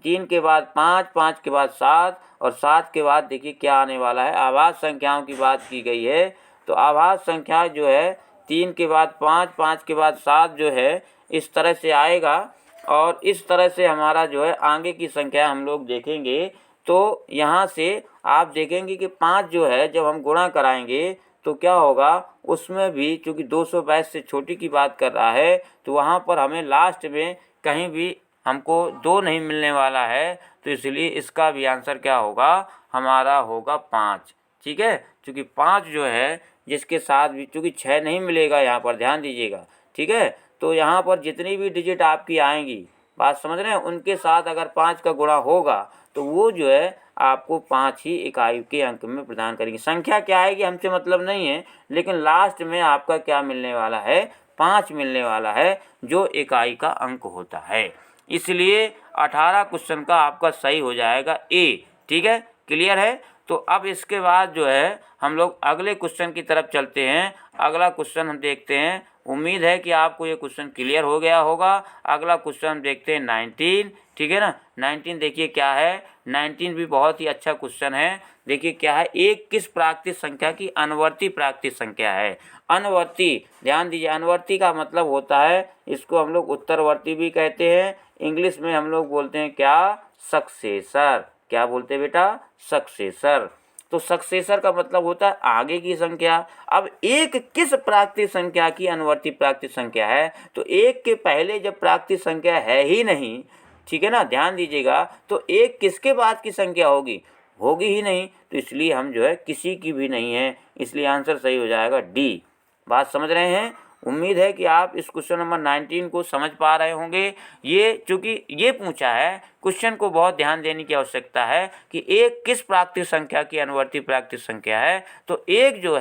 3 के बाद 5, 5 के बाद 7 और 7 के बाद देखिए क्या आने वाला है। आभाज्य संख्याओं की बात की गई है, तो आभाज्य संख्या जो है 3 के बाद 5, 5 के बाद 7 जो है इस तरह से आएगा। और इस तरह से हमारा जो है आगे की संख्या हम लोग देखेंगे, तो यहाँ से आप देखेंगे कि 5 जो है जब हम गुणा कराएंगे तो क्या होगा, उसमें भी चूँकि 222 से छोटी की बात कर रहा है, तो वहाँ पर हमें लास्ट में कहीं भी हमको 2 नहीं मिलने वाला है, तो इसलिए इसका भी आंसर क्या होगा, हमारा होगा 5। ठीक है, चूँकि 5 जो है जिसके साथ भी, चूँकि 6 नहीं मिलेगा यहाँ पर, ध्यान दीजिएगा। ठीक है, तो यहाँ पर जितनी भी डिजिट आपकी आएंगी, बात समझ रहे हैं, उनके साथ अगर 5 का गुणा होगा तो वो जो है आपको 5 ही इकाई के अंक में प्रदान करेंगे। संख्या क्या आएगी हमसे मतलब नहीं है, लेकिन लास्ट में आपका क्या मिलने वाला है, 5 मिलने वाला है, जो इकाई का अंक होता है। इसलिए 18 क्वेश्चन का आपका सही हो जाएगा ए। ठीक है, क्लियर है। तो अब इसके बाद जो है हम लोग अगले क्वेश्चन की तरफ चलते हैं। अगला क्वेश्चन हम देखते हैं। उम्मीद है कि आपको ये क्वेश्चन क्लियर हो गया होगा। अगला क्वेश्चन हम देखते हैं 19। ठीक है ना, 19 देखिए क्या है। 19 भी बहुत ही अच्छा क्वेश्चन है। देखिए क्या है, एक किस प्राकृतिक संख्या की अनुवर्ती प्राकृतिक संख्या है। अनुवर्ती, ध्यान दीजिए, अनुवर्ती का मतलब होता है, इसको हम लोग उत्तरवर्ती भी कहते हैं। इंग्लिश में हम लोग बोलते हैं क्या, सक्सेसर। क्या बोलते हैं बेटा, सक्सेसर। तो सक्सेसर का मतलब होता है आगे की संख्या। अब एक किस प्राकृतिक संख्या की अनुवर्ती प्राकृतिक संख्या है, तो एक के पहले जब प्राकृतिक संख्या है ही नहीं, ठीक है ना, ध्यान दीजिएगा, तो एक किसके बाद की संख्या होगी, होगी ही नहीं, तो इसलिए हम जो है किसी की भी नहीं है, इसलिए आंसर सही हो जाएगा डी। बात समझ रहे हैं। उम्मीद है कि आप इस क्वेश्चन नंबर 19 को समझ पा रहे होंगे। ये चूँकि ये पूछा है, क्वेश्चन को बहुत ध्यान देने की आवश्यकता है कि एक किस प्राकृतिक संख्या की अनुवर्ती प्राकृतिक संख्या है। तो एक जो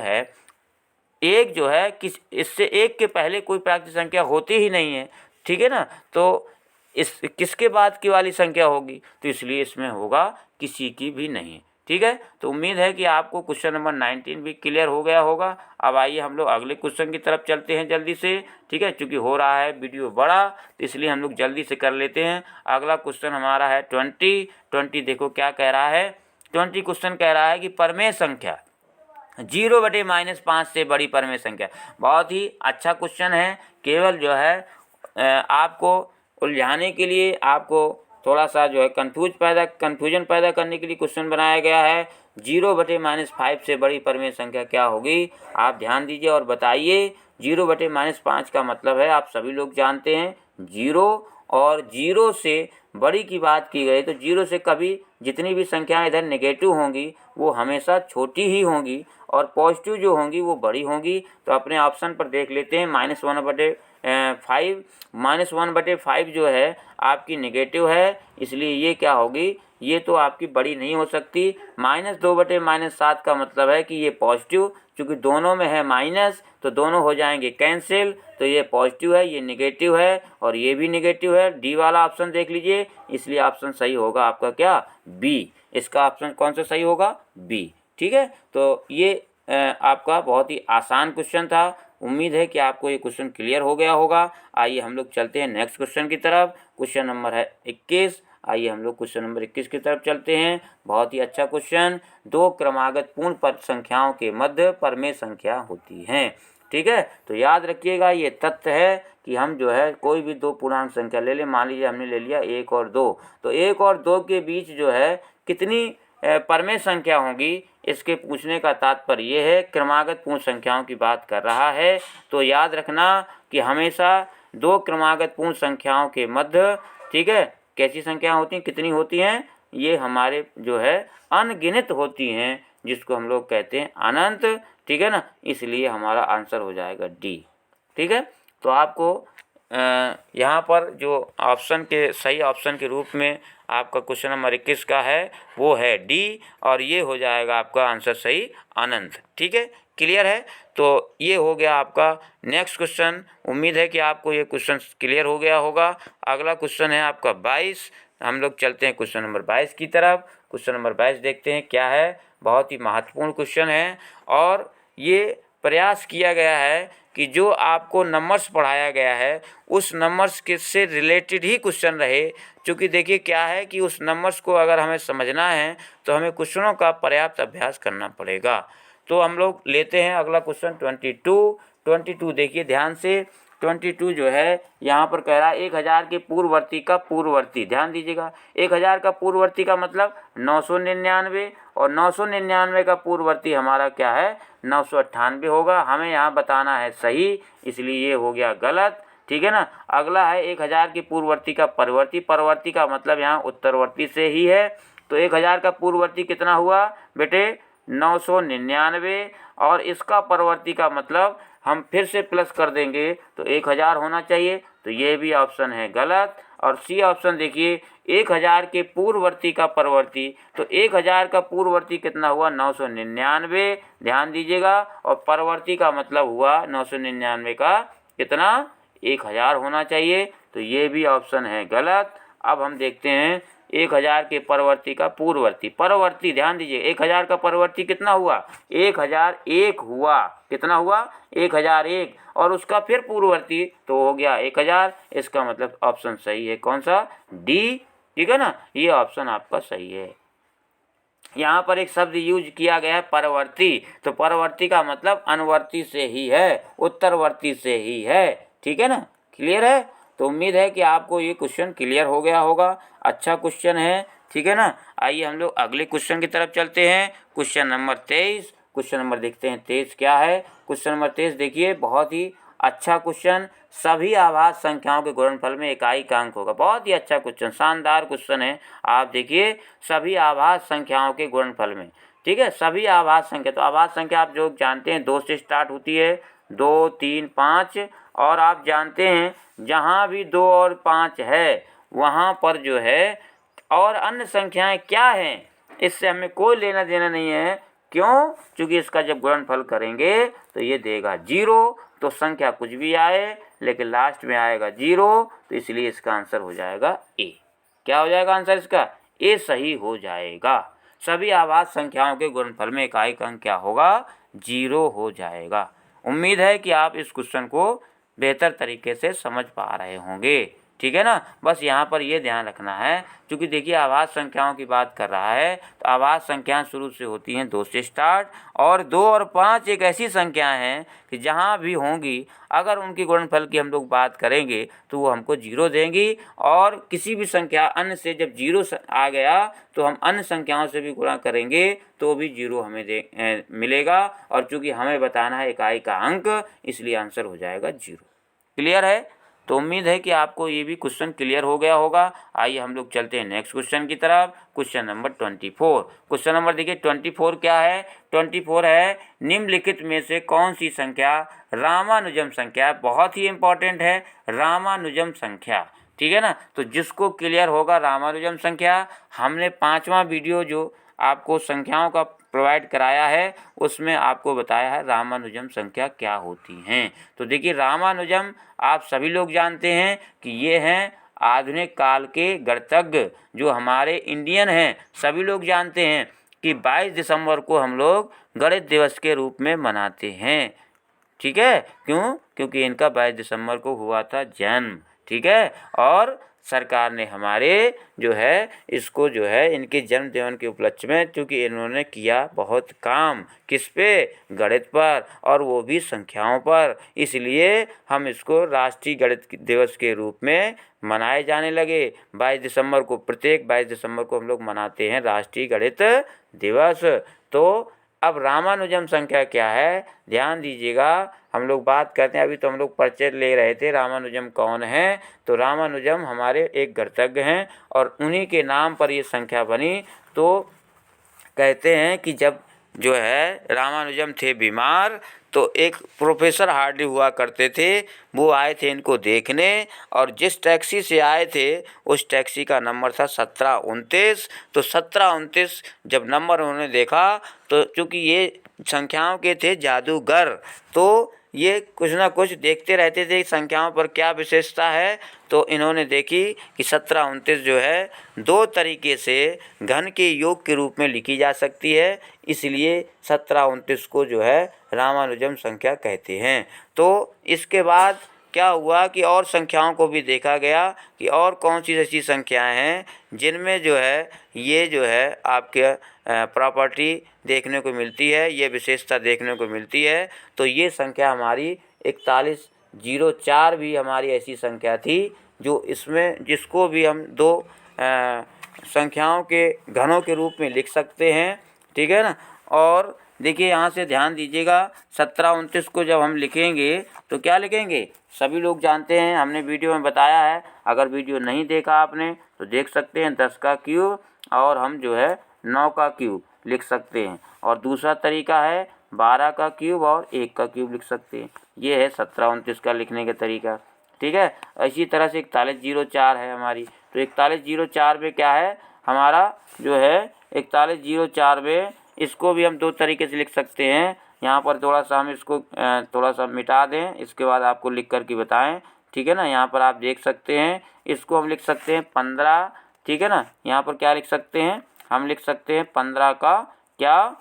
है किस, इससे एक के पहले कोई प्राकृतिक संख्या होती ही नहीं है। ठीक है ना, तो इस किसके बाद की वाली संख्या होगी, तो इसलिए इसमें होगा किसी की भी नहीं। ठीक है, तो उम्मीद है कि आपको क्वेश्चन नंबर 19 भी क्लियर हो गया होगा। अब आइए हम लोग अगले क्वेश्चन की तरफ चलते हैं जल्दी से। ठीक है, चूँकि हो रहा है वीडियो बड़ा, तो इसलिए हम लोग जल्दी से कर लेते हैं। अगला क्वेश्चन हमारा है 20। देखो क्या कह रहा है। 20 क्वेश्चन कह रहा है कि परमेय संख्या 0/-5 से बड़ी परमेय संख्या। बहुत ही अच्छा क्वेश्चन है। केवल जो है आपको उलझाने के लिए, आपको थोड़ा सा जो है कन्फ्यूजन पैदा करने के लिए क्वेश्चन बनाया गया है। 0/-5 से बड़ी परमेय संख्या क्या होगी, आप ध्यान दीजिए और बताइए। 0/-5 का मतलब है, आप सभी लोग जानते हैं, 0, और 0 से बड़ी की बात की गई तो 0 से कभी जितनी भी संख्याएं इधर नेगेटिव होंगी वो हमेशा छोटी ही होंगी, और पॉजिटिव जो होंगी वो बड़ी होंगी। तो अपने ऑप्शन पर देख लेते हैं, -1/5। -1/5 जो है आपकी नेगेटिव है, इसलिए ये क्या होगी, ये तो आपकी बड़ी नहीं हो सकती। -2/-7 का मतलब है कि ये पॉजिटिव, चूँकि दोनों में है माइनस, तो दोनों हो जाएंगे कैंसिल, तो ये पॉजिटिव है, ये नेगेटिव है, और ये भी नेगेटिव है। डी वाला ऑप्शन देख लीजिए, इसलिए ऑप्शन सही होगा आपका क्या, बी। इसका ऑप्शन कौन सा सही होगा, बी। ठीक है, तो ये आपका बहुत ही आसान क्वेश्चन था। उम्मीद है कि आपको ये क्वेश्चन क्लियर हो गया होगा। आइए हम लोग चलते हैं नेक्स्ट क्वेश्चन की तरफ। क्वेश्चन नंबर है 21। आइए हम लोग क्वेश्चन नंबर 21 की तरफ चलते हैं। बहुत ही अच्छा क्वेश्चन। 2 क्रमागत पूर्ण पद संख्याओं के मध्य परमेय संख्या होती हैं। ठीक है, तो याद रखिएगा ये तथ्य है कि हम जो है कोई भी 2 पूर्णांक संख्या ले लें। मान लीजिए हमने ले लिया 1 और 2, तो 1 और 2 के बीच जो है कितनी परमेय संख्या होंगी, इसके पूछने का तात्पर्य ये है, क्रमागत पूर्ण संख्याओं की बात कर रहा है। तो याद रखना कि हमेशा 2 क्रमागत पूर्ण संख्याओं के मध्य, ठीक है, कैसी संख्या होती हैं, कितनी होती हैं, ये हमारे जो है अनगिनत होती हैं, जिसको हम लोग कहते हैं अनंत। ठीक है ना, इसलिए हमारा आंसर हो जाएगा डी। ठीक है, तो आपको यहाँ पर जो ऑप्शन के सही ऑप्शन के रूप में आपका क्वेश्चन नंबर 21 का है वो है डी, और ये हो जाएगा आपका आंसर सही अनंत। ठीक है, क्लियर है। तो ये हो गया आपका नेक्स्ट क्वेश्चन। उम्मीद है कि आपको ये क्वेश्चन क्लियर हो गया होगा। अगला क्वेश्चन है आपका 22। हम लोग चलते हैं क्वेश्चन नंबर 22 की तरफ। क्वेश्चन नंबर 22 देखते हैं क्या है। बहुत ही महत्वपूर्ण क्वेश्चन है, और ये प्रयास किया गया है कि जो आपको नंबर्स पढ़ाया गया है उस नंबर्स के से रिलेटेड ही क्वेश्चन रहे। क्योंकि देखिए क्या है कि उस नंबर्स को अगर हमें समझना है तो हमें क्वेश्चनों का पर्याप्त अभ्यास करना पड़ेगा। तो हम लोग लेते हैं अगला क्वेश्चन 22 देखिए ध्यान से। 22 जो है यहाँ पर कह रहा है 1000 के पूर्ववर्ती का पूर्ववर्ती। ध्यान दीजिएगा, 1000 का पूर्ववर्ती का मतलब 999, और 999 का पूर्ववर्ती हमारा क्या है 998 होगा। हमें यहाँ बताना है सही, इसलिए ये हो गया गलत। ठीक है ना। अगला है 1000 के पूर्ववर्ती का परवर्ती। परवर्ती का मतलब यहाँ उत्तरवर्ती से ही है। तो 1000 का पूर्ववर्ती कितना हुआ बेटे 999, और इसका परवर्ती का मतलब हम फिर से प्लस कर देंगे तो 1000 होना चाहिए। तो ये भी ऑप्शन है गलत। और सी ऑप्शन देखिए 1000 के पूर्ववर्ती का परवर्ती, तो 1000 का पूर्ववर्ती कितना हुआ 999। ध्यान दीजिएगा, और परवर्ती का मतलब हुआ 999 का कितना 1000 होना चाहिए। तो ये भी ऑप्शन है गलत। अब हम देखते हैं 1000 के परवर्ती का पूर्ववर्ती। परवर्ती ध्यान दीजिए 1000 का परवर्ती कितना हुआ 1001 हुआ। कितना हुआ 1001, और उसका फिर पूर्ववर्ती तो हो गया 1000। इसका मतलब ऑप्शन सही है कौन सा डी। ठीक है ना, ये ऑप्शन आपका सही है। यहाँ पर एक शब्द यूज किया गया है परवर्ती। तो परवर्ती का मतलब अनुवर्ती से ही है, उत्तरवर्ती से ही है। ठीक है ना, क्लियर है। तो उम्मीद है कि आपको ये क्वेश्चन क्लियर हो गया होगा। अच्छा क्वेश्चन है। ठीक है ना। आइए हम लोग अगले क्वेश्चन की तरफ चलते हैं। Question number 23। क्वेश्चन नंबर देखते हैं 23 क्या है। क्वेश्चन नंबर 23 देखिए बहुत ही अच्छा क्वेश्चन। सभी आभाज्य संख्याओं के गुणनफल में इकाई का अंक होगा। बहुत ही अच्छा क्वेश्चन, शानदार क्वेश्चन है। आप देखिए सभी आभाज्य संख्याओं के गुणनफल में। ठीक है, सभी आभाज्य संख्या। तो आभाज्य संख्या आप जो जानते हैं 2 से स्टार्ट होती है, 2, 3, 5। और आप जानते हैं जहाँ भी 2 और 5 है वहाँ पर जो है और अन्य संख्याएं क्या हैं इससे हमें कोई लेना देना नहीं है। क्यों? क्योंकि इसका जब गुणनफल करेंगे तो ये देगा 0। तो संख्या कुछ भी आए लेकिन लास्ट में आएगा 0, तो इसलिए इसका आंसर हो जाएगा ए। क्या हो जाएगा आंसर इसका? ए सही हो जाएगा। सभी आभाज्य संख्याओं के गुणनफल में इकाई का अंक क्या होगा 0 हो जाएगा। उम्मीद है कि आप इस क्वेश्चन को बेहतर तरीके से समझ पा रहे होंगे। ठीक है ना। बस यहाँ पर ये ध्यान रखना है, क्योंकि देखिए आभाज्य संख्याओं की बात कर रहा है तो आभाज्य संख्याएं शुरू से होती हैं 2 से स्टार्ट, और 2 और 5 एक ऐसी संख्याएं हैं कि जहाँ भी होंगी अगर उनकी गुणनफल की हम लोग बात करेंगे तो वो हमको 0 देंगी। और किसी भी संख्या अन्य से जब 0 आ गया तो हम अन्य संख्याओं से भी गुणा करेंगे तो भी 0 हमें मिलेगा। और चूँकि हमें बताना है इकाई का अंक, इसलिए आंसर हो जाएगा 0। क्लियर है। तो उम्मीद है कि आपको ये भी क्वेश्चन क्लियर हो गया होगा। आइए हम लोग चलते हैं नेक्स्ट क्वेश्चन की तरफ। Question number 24। क्वेश्चन नंबर देखिए 24 क्या है। 24 है निम्नलिखित में से कौन सी संख्या रामानुजम संख्या। बहुत ही इंपॉर्टेंट है रामानुजम संख्या। ठीक है ना। तो जिसको क्लियर होगा रामानुजम संख्या, हमने 5वां वीडियो जो आपको संख्याओं का प्रोवाइड कराया है उसमें आपको बताया है रामानुजम संख्या क्या होती हैं। तो देखिए रामानुजम आप सभी लोग जानते हैं कि ये हैं आधुनिक काल के गणितज्ञ जो हमारे इंडियन हैं। सभी लोग जानते हैं कि 22 दिसंबर को हम लोग गणित दिवस के रूप में मनाते हैं। ठीक है, क्यों? क्योंकि इनका 22 दिसंबर को हुआ था जन्म। ठीक है, और सरकार ने हमारे जो है इसको जो है इनके जन्म दिवस के उपलक्ष्य में, क्योंकि इन्होंने किया बहुत काम किस पे गणित पर, और वो भी संख्याओं पर, इसलिए हम इसको राष्ट्रीय गणित दिवस के रूप में मनाए जाने लगे। 22 दिसंबर को, प्रत्येक 22 दिसंबर को हम लोग मनाते हैं राष्ट्रीय गणित दिवस। तो अब रामानुजम संख्या क्या है ध्यान दीजिएगा। हम लोग बात करते हैं, अभी तो हम लोग परिचय ले रहे थे रामानुजम कौन है। तो रामानुजम हमारे एक गणितज्ञ हैं और उन्हीं के नाम पर ये संख्या बनी। तो कहते हैं कि जब जो है रामानुजम थे बीमार तो एक प्रोफेसर हार्डी हुआ करते थे, वो आए थे इनको देखने, और जिस टैक्सी से आए थे उस टैक्सी का नंबर था 1729। तो 1729 जब नंबर उन्होंने देखा, तो चूँकि ये संख्याओं के थे जादूगर, तो ये कुछ ना कुछ देखते रहते थे संख्याओं पर क्या विशेषता है। तो इन्होंने देखी कि 1729 जो है दो तरीके से घन के योग के रूप में लिखी जा सकती है, इसलिए 1729 को जो है रामानुजन संख्या कहते हैं। तो इसके बाद क्या हुआ कि और संख्याओं को भी देखा गया कि और कौन सी ऐसी संख्याएं हैं जिनमें जो है ये जो है आपके प्रॉपर्टी देखने को मिलती है, ये विशेषता देखने को मिलती है। तो ये संख्या हमारी 4104 भी हमारी ऐसी संख्या थी जो इसमें जिसको भी हम दो संख्याओं के घनों के रूप में लिख सकते हैं, ठीक है ना। और देखिए यहाँ से ध्यान दीजिएगा, 1729 को जब हम लिखेंगे तो क्या लिखेंगे, सभी लोग जानते हैं, हमने वीडियो में बताया है। अगर वीडियो नहीं देखा आपने तो देख सकते हैं, 10 का क्यूब और हम जो है 9 का क्यूब लिख सकते हैं। और दूसरा तरीका है 12 का क्यूब और 1 का क्यूब लिख सकते हैं। ये है 1729 का लिखने का तरीका, ठीक है। इसी तरह से 4104 है हमारी, तो 4104 में क्या है हमारा जो है 4104 में इसको भी हम दो तरीके से लिख सकते हैं। यहाँ पर थोड़ा सा हम इसको थोड़ा सा मिटा दें, इसके बाद आपको लिख कर के बताएं, ठीक है ना। यहाँ पर आप देख सकते हैं, इसको हम लिख सकते हैं 15, ठीक है ना। यहाँ पर क्या लिख सकते हैं, हम लिख सकते हैं 15 का क्या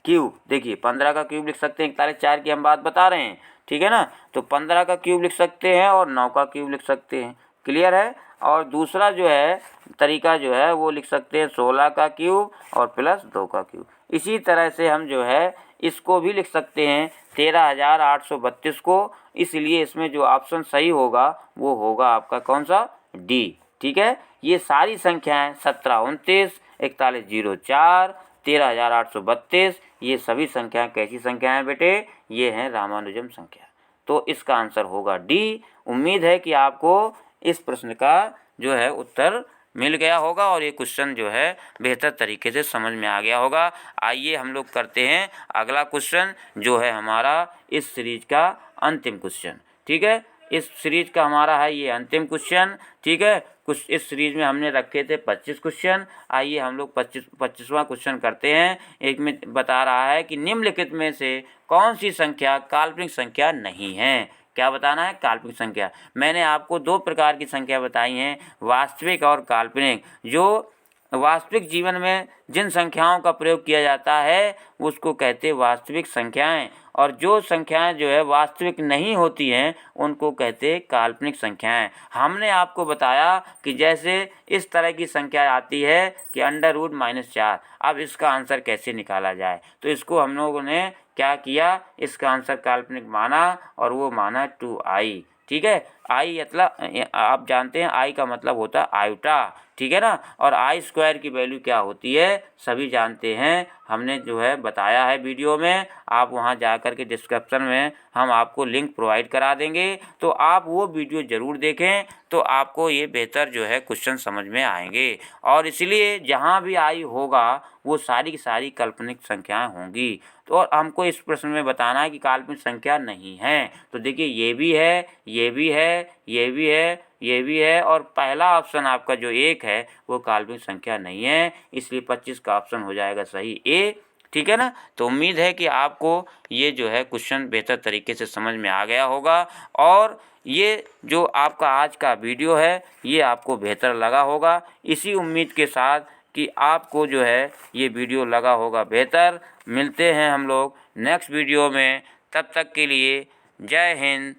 क्यूब। देखिए 15 का क्यूब लिख सकते हैं, 4104 की हम बात बता रहे हैं, ठीक है ना। तो 15 का क्यूब लिख सकते हैं और 9 का क्यूब लिख सकते हैं, क्लियर है। और दूसरा जो है तरीका जो है वो लिख सकते हैं 16 का क्यूब और प्लस 2 का क्यूब। इसी तरह से हम जो है इसको भी लिख सकते हैं 13832 को, इसलिए इसमें जो ऑप्शन सही होगा वो होगा आपका कौन सा, डी, ठीक है। ये सारी संख्याएं 1729, 4104, 13832 ये सभी संख्याएं कैसी संख्याएं बेटे, ये हैं रामानुजन संख्या। तो इसका आंसर होगा डी। उम्मीद है कि आपको इस प्रश्न का जो है उत्तर मिल गया होगा और ये क्वेश्चन जो है बेहतर तरीके से समझ में आ गया होगा। आइए हम लोग करते हैं अगला क्वेश्चन, जो है हमारा इस सीरीज का अंतिम क्वेश्चन, ठीक है। इस सीरीज का हमारा है ये अंतिम क्वेश्चन, ठीक है। कुछ इस सीरीज में हमने रखे थे 25 क्वेश्चन। आइए हम लोग 25वां क्वेश्चन करते हैं। एक में बता रहा है कि निम्नलिखित में से कौन सी संख्या काल्पनिक संख्या नहीं है। क्या बताना है, काल्पनिक संख्या। मैंने आपको दो प्रकार की संख्या बताई हैं, वास्तविक और काल्पनिक। जो वास्तविक जीवन में जिन संख्याओं का प्रयोग किया जाता है उसको कहते हैं वास्तविक संख्याएं, और जो संख्याएं जो है वास्तविक नहीं होती हैं उनको कहते हैं काल्पनिक संख्याएं। हमने आपको बताया कि जैसे इस तरह की संख्या आती है कि √-4। अब इसका आंसर कैसे निकाला जाए, तो इसको हम लोगों ने क्या किया, इसका आंसर काल्पनिक माना और वो माना 2i, ठीक है। आई मतलब आप जानते हैं आई का मतलब होता है आयोटा, ठीक है ना। और i² की वैल्यू क्या होती है सभी जानते हैं, हमने जो है बताया है वीडियो में। आप वहां जाकर के डिस्क्रिप्शन में हम आपको लिंक प्रोवाइड करा देंगे, तो आप वो वीडियो ज़रूर देखें, तो आपको ये बेहतर जो है क्वेश्चन समझ में आएंगे। और इसलिए जहाँ भी आई होगा वो सारी की सारी काल्पनिक संख्याएं होंगी। तो और हमको इस प्रश्न में बताना है कि काल्पनिक संख्या नहीं है। तो देखिए ये भी है, ये भी है, ये भी है, ये भी है, और पहला ऑप्शन आपका जो 1 है वो काल्पनिक संख्या नहीं है, इसलिए 25 का ऑप्शन हो जाएगा सही ए, ठीक है ना। तो उम्मीद है कि आपको ये जो है क्वेश्चन बेहतर तरीके से समझ में आ गया होगा, और ये जो आपका आज का वीडियो है ये आपको बेहतर लगा होगा। इसी उम्मीद के साथ कि आपको जो है ये वीडियो लगा होगा बेहतर। मिलते हैं हम लोग नेक्स्ट वीडियो में, तब तक के लिए जय हिंद,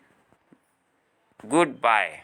गुड बाय।